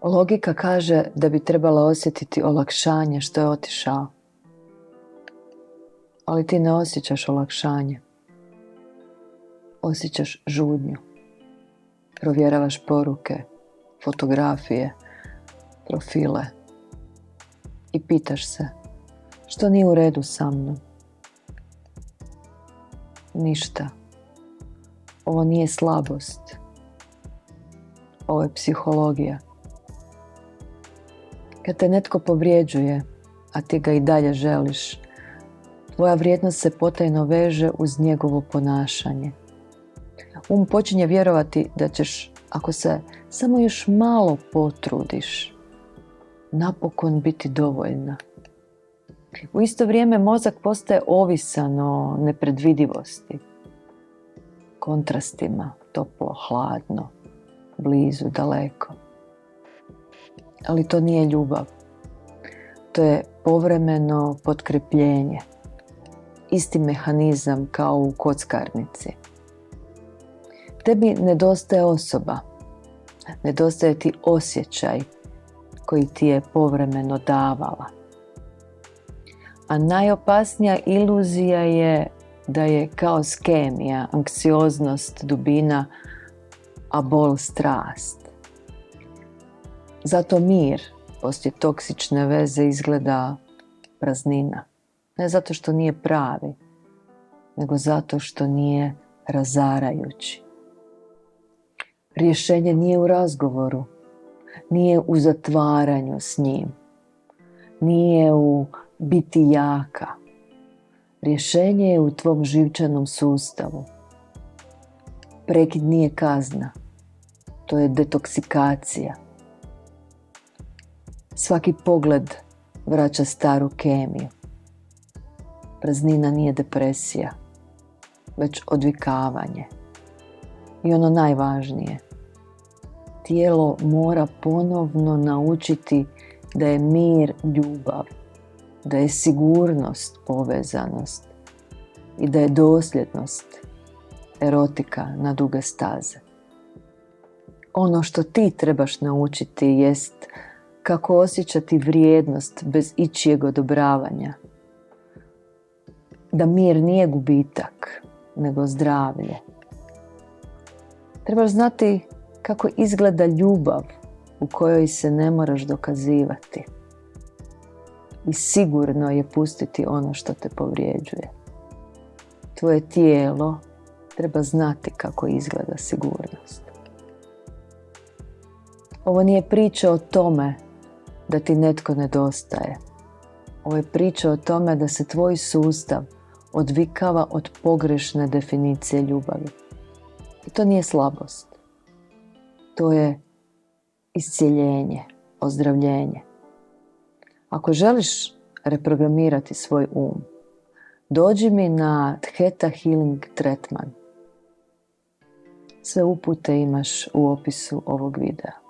Logika kaže da bi trebala osjetiti olakšanje što je otišao. Ali ti ne osjećaš olakšanje. Osjećaš žudnju. Provjeravaš poruke, fotografije, profile i pitaš se što nije u redu sa mnom. Ništa. Ovo nije slabost. Ovo je psihologija. Kad te netko povrijeđuje, a ti ga i dalje želiš, tvoja vrijednost se potajno veže uz njegovo ponašanje. Počinje vjerovati da ćeš, ako se samo još malo potrudiš, napokon biti dovoljna. U isto vrijeme mozak postaje ovisan o nepredvidivosti, kontrastima, toplo, hladno, blizu, daleko. Ali to nije ljubav. To je povremeno potkrepljenje. Isti mehanizam kao u kockarnici. Tebi nedostaje osoba. Nedostaje ti osjećaj koji ti je povremeno davala. A najopasnija iluzija je da je kaos kemija, anksioznost, dubina, a bol strast. Zato mir poslije toksične veze izgleda praznina. Ne zato što nije pravi, nego zato što nije razarajući. Rješenje nije u razgovoru, nije u zatvaranju s njim, nije u biti jaka. Rješenje je u tvom živčanom sustavu. Prekid nije kazna, to je detoksikacija. Svaki pogled vraća staru kemiju. Praznina nije depresija, već odvikavanje. I ono najvažnije, tijelo mora ponovno naučiti da je mir ljubav, da je sigurnost povezanost i da je dosljednost erotika na duge staze. Ono što ti trebaš naučiti jest kako osjećati vrijednost bez ičijeg odobravanja. Da mir nije gubitak, nego zdravlje. Trebaš znati kako izgleda ljubav u kojoj se ne moraš dokazivati. I sigurno je pustiti ono što te povrijeđuje. Tvoje tijelo treba znati kako izgleda sigurnost. Ovo nije priča o tome da ti netko nedostaje. Ovo je priča o tome da se tvoj sustav odvikava od pogrešne definicije ljubavi. I to nije slabost. To je iscjeljenje, ozdravljenje. Ako želiš reprogramirati svoj dođi mi na Theta Healing Tretman. Sve upute imaš u opisu ovog videa.